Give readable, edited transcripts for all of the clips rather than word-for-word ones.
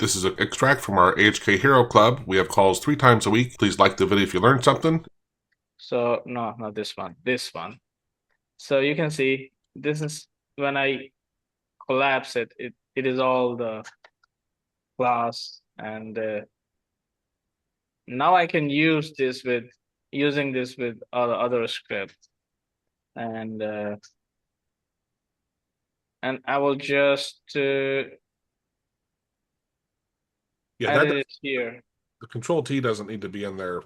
This is an extract from our AHK Hero Club. We have calls 3 times a week. Please like the video if you learned something. So no, not this one, this one. So you can see this is when I collapse it, it is all the class. And now I can use this with using this with other scripts. And I will just Yeah, that edit does, it here. the Control T doesn't need to be in there.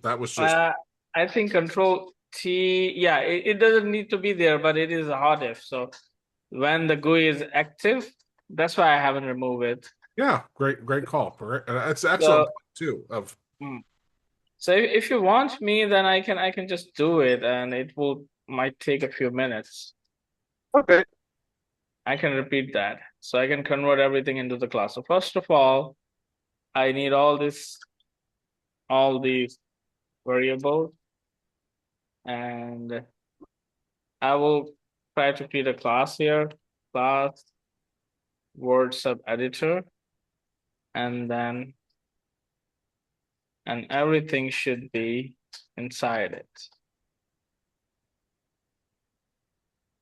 That was just Uh, I think Control T, yeah, it doesn't need to be there, but it is a hot if. So when the GUI is active, that's why I haven't removed it. yeah, great call. That's excellent So, too. Of mm. So if you want me, then I can just do it, and it will might take a few minutes. okay, I can repeat that. So I can convert everything into the class. So first of all, I need all these variables, and I will try to create a class here, class word sub editor, and then and everything should be inside it.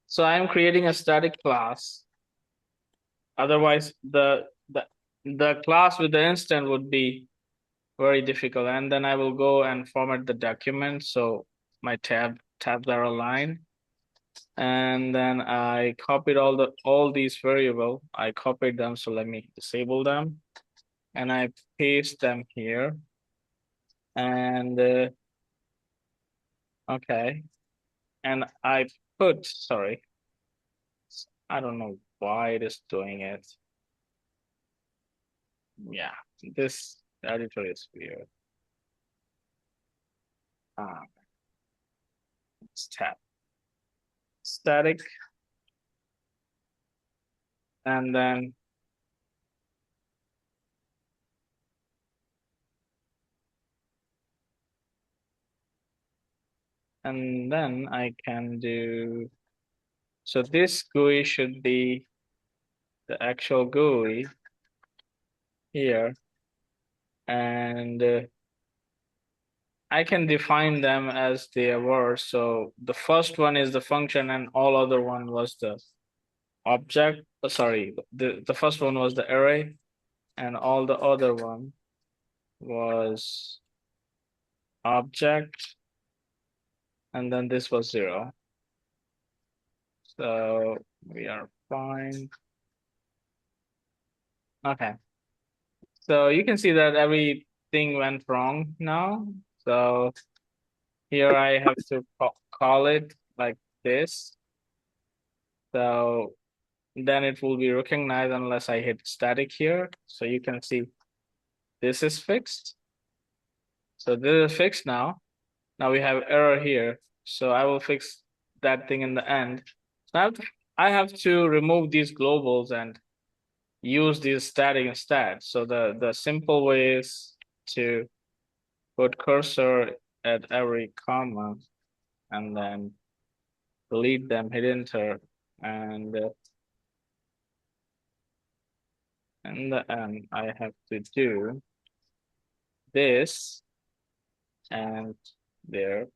So I'm creating a static class. Otherwise, the class with the instant would be very difficult. And then I will go and format the document so my tabs are aligned. And then I copied all these variable. I copied them, so let me disable them. And I paste them here. And okay. And I put, sorry, I don't know why it is doing it. Yeah, this editor is weird. Let's tap static, and then I can do, so this GUI should be the actual GUI here, and I can define them as they were. So the first one is the function, and all other one was the object. Sorry, the first one was the array, and all the other one was object, and then this was 0. So we are fine. Okay. So you can see that everything went wrong now. So here I have to call it like this. So then it will be recognized unless I hit static here. So you can see this is fixed. So this is fixed now. Now we have error here. So I will fix that thing in the end. So I have to remove these globals and use these static instead. So the simple way is to put cursor at every comma and then delete them, hit enter, and in the end I have to do this and there.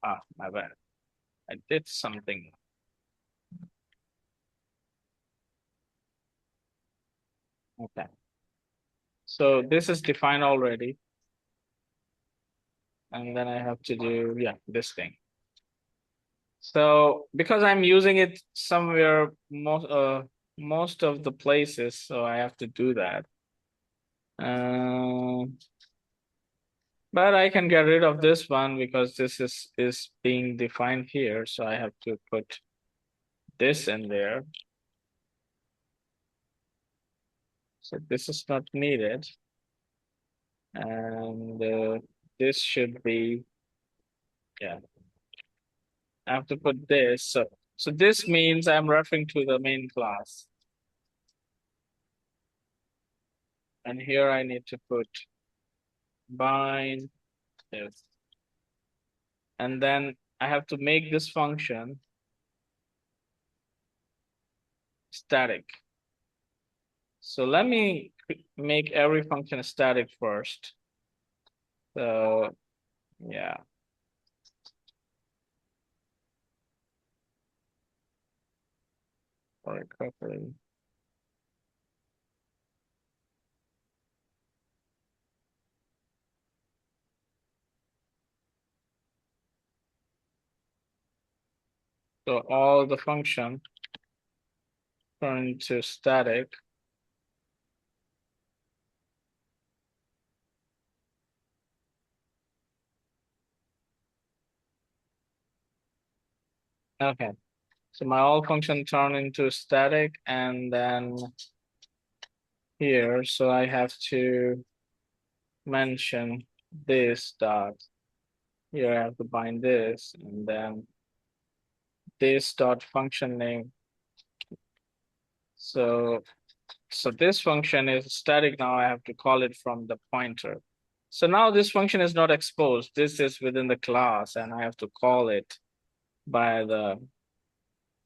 Ah, my bad. I did something. Okay. So this is defined already. And then I have to do, yeah, this thing. So because I'm using it somewhere most of the places, so I have to do that. But I can get rid of this one because this is being defined here. So I have to put this in there. So this is not needed. And this should be, yeah, I have to put this. So this means I'm referring to the main class. And here I need to put bind this. And then I have to make this function static. So let me make every function static first. So yeah. For recovery. So all the function turn into static. Okay. So my all function turn into static, and then here, so I have to mention this dot. Here I have to bind this, and then this dot function name. So this function is static now. I have to call it from the pointer. So now this function is not exposed. This is within the class, and I have to call it by the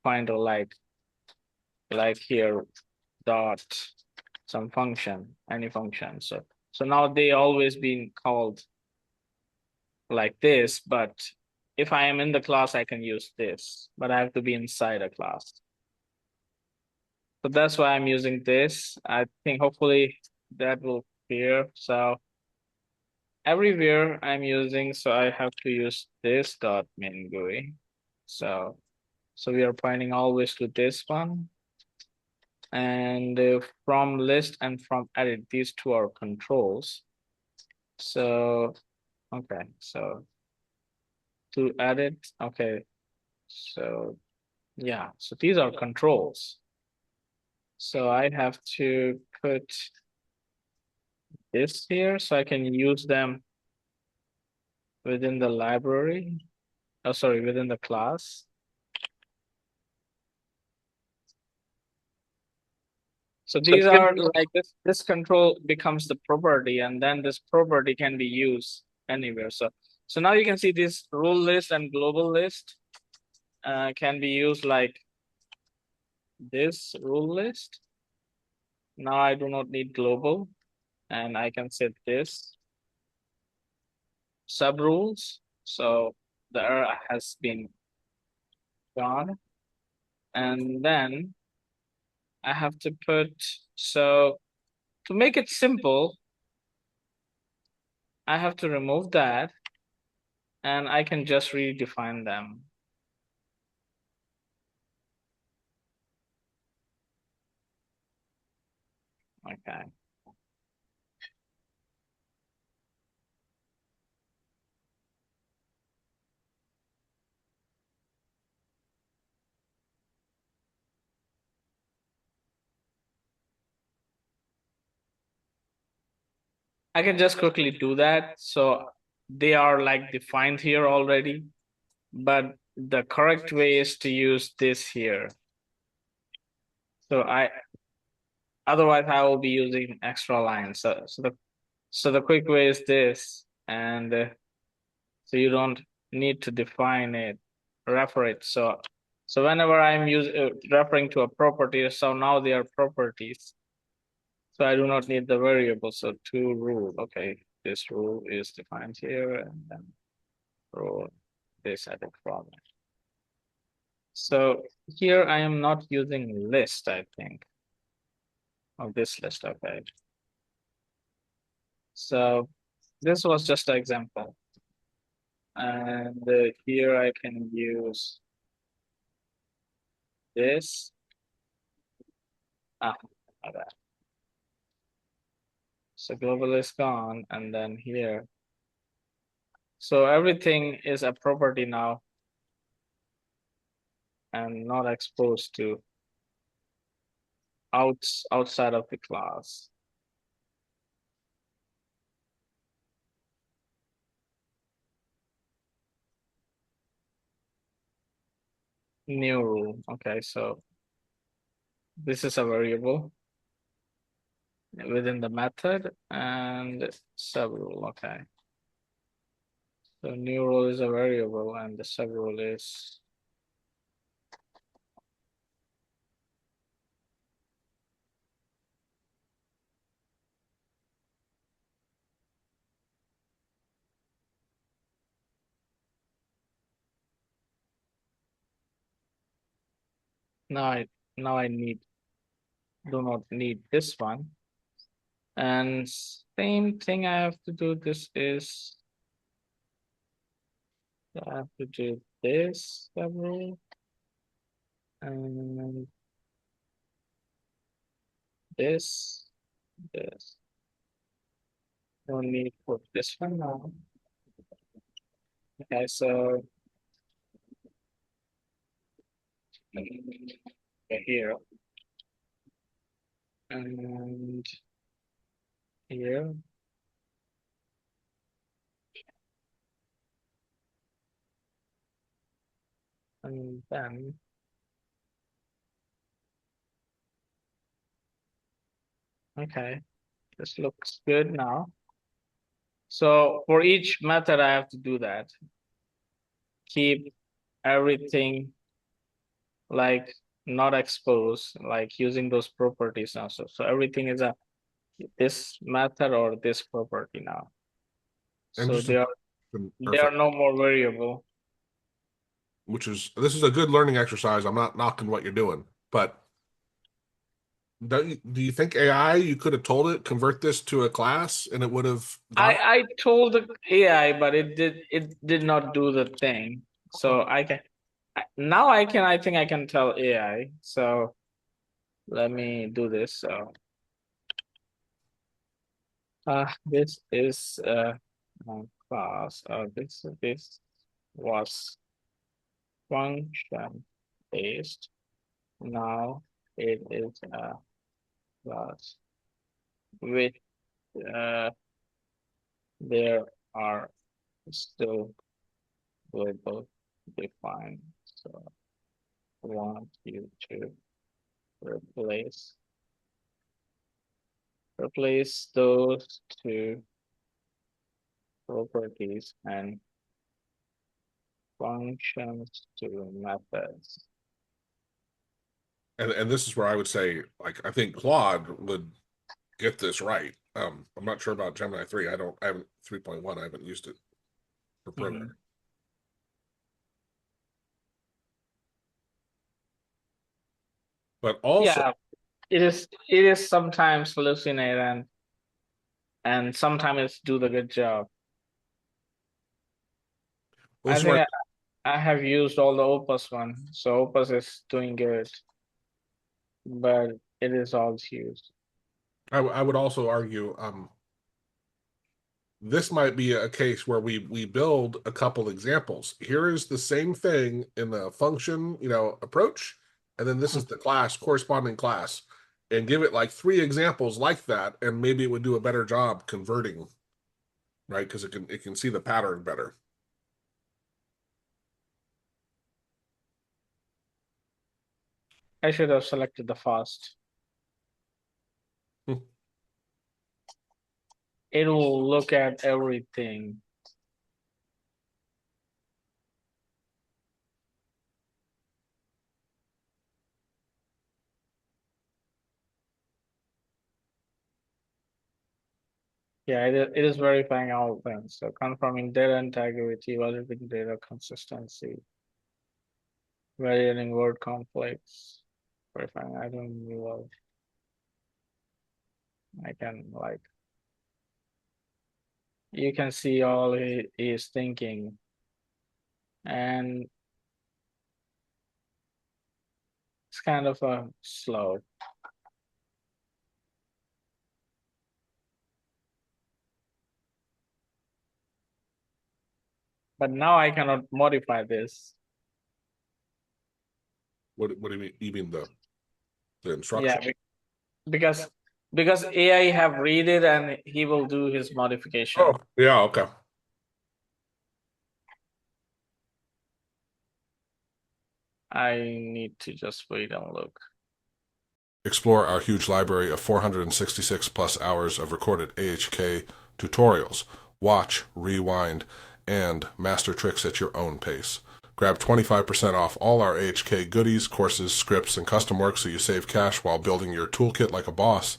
pointer, like here dot some function, any function. So now they always being called like this, but if I am in the class, I can use this, but I have to be inside a class. So that's why I'm using this. I think hopefully that will appear. So everywhere I'm using, so I have to use this dot main GUI. So we are pointing always to this one. And from list and from edit, these two are controls. So, okay, so to edit, okay, so yeah, so these are controls. So I have to put this here so I can use them within the library. Oh, sorry, within the class. So these are like this control becomes the property, and then this property can be used anywhere. So now you can see this rule list and global list can be used like this rule list. Now I do not need global, and I can set this sub rules. So the error has been gone. And then I have to put, so to make it simple, I have to remove that, and I can just redefine them. Okay. I can just quickly do that. So they are like defined here already, but the correct way is to use this here. So otherwise I will be using extra lines. So the quick way is this, and so you don't need to define it, refer it. So whenever I'm referring to a property, so now they are properties. So I do not need the variable. So to rule, okay, this rule is defined here, and then rule this edit format. So here I am not using list, I think, of this list, okay. So this was just an example. And here I can use this. Okay. So global is gone, and then here. So everything is a property now and not exposed to outside of the class. New rule. Okay, so this is a variable within the method and sub rule. Okay. So new rule is a variable and the sub rule is now I do not need this one. And same thing I have to do. This is I have to do this several and this. Don't need for this one now. Okay, so here and here and then okay, this looks good now. So for each method, I have to do that. Keep everything like not exposed, like using those properties now. So everything is a this method or this property now. And So just they are perfect. no more variable. This is a good learning exercise. I'm not knocking what you're doing, but do you think AI, you could have told it convert this to a class and it would have got it? I told the AI, but it did not do the thing. So now I think I can tell AI. So let me do this. So this is class. This was function based. Now it is a class with uh there are still labels defined. So I want you to replace those two properties and functions to methods. And this is where I would say, like, I think Claude would get this right. I'm not sure about Gemini 3. I haven't 3.1. I haven't used it for programming. Mhm. But also, Yeah, it is sometimes hallucinate and sometimes do the good job. well, I this is where think I have used all the Opus one, so Opus is doing good, but it is all used. I would also argue this might be a case where we build a couple examples. Here is the same thing in the function, approach, and then this is the class, corresponding class, and give it like 3 examples like that, and maybe it would do a better job converting, right? Because it can see the pattern better. I should have selected the fast. Hmm. It will look at everything. Yeah, it is verifying all things. So confirming data integrity, validating data consistency, validating word conflicts, verifying item reload. I can like you can see all he is thinking, and it's kind of a slow. But now I cannot modify this. What do you mean? You mean the Yeah, instruction? because because AI have read it and he will do his Oh, modification. yeah, okay. I need to just wait and look. Explore our huge library of 466 plus hours of recorded AHK tutorials. Watch, rewind, and master tricks at your own pace. Grab 25% off all our AHK goodies, courses, scripts, and custom work so you save cash while building your toolkit like a boss.